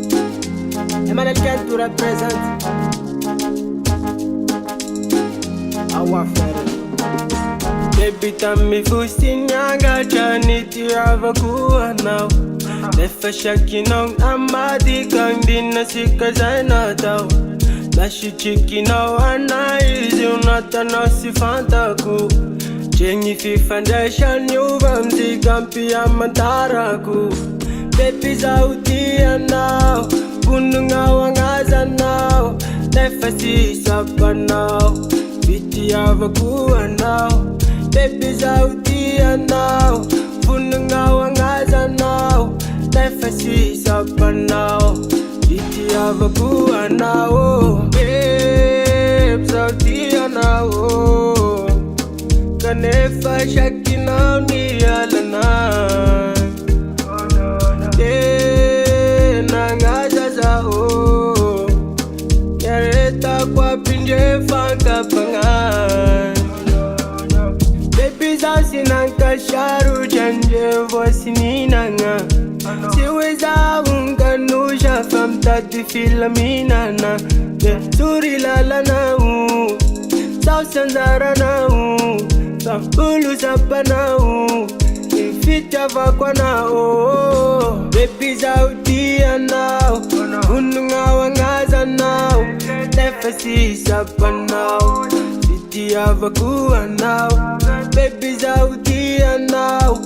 Emmanuel Kent to represent our friend. Baby tammi fusti nyanga chani tirava kuwa now. Nefa shaki nong amadi kang dina sikazana tau. Nashi chiki now ana izi unata no si fantaku. Jengi fi foundation yuva mzigampi amantaraku. Baby zautia now. Bununga wangaza now. Nefa si sapa now. Biti avakuwa now. Baby zautia now. Bununga wangaza now. Nefa si sapa now. Biti avakuwa now. Babe zautia now. Kanefa shaki now ni alana. Yareta kwa pinje fanka pangan. Baby zasi nanka sharu chanje vosi ninanga. Siweza unga nusha famtati filaminana. Suri lala na sausanzara na Sambulu sapa na Fita vakwa na Baby zautia now. Ununga wangaza now. Nefa si sapa now. Fiti avakuwa now. Baby zautia now.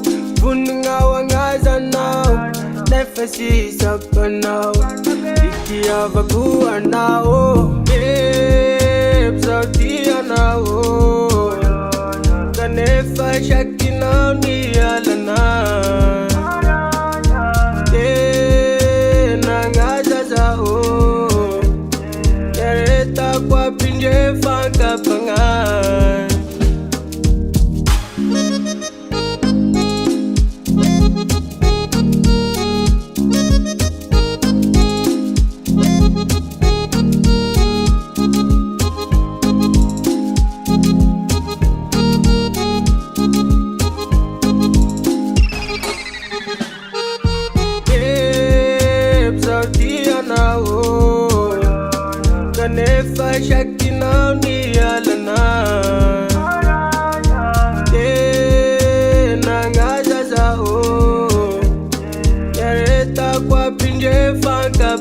Ununga wangaza now. Nefa si sapa now. Fiti avakuwa now. Babe zautia now. Kanefa shaki now ni alana. Yareta kwa pinje fanka pangan. Nefa shaki now ni alana. Nangaza za Yareta kwa pinje fanka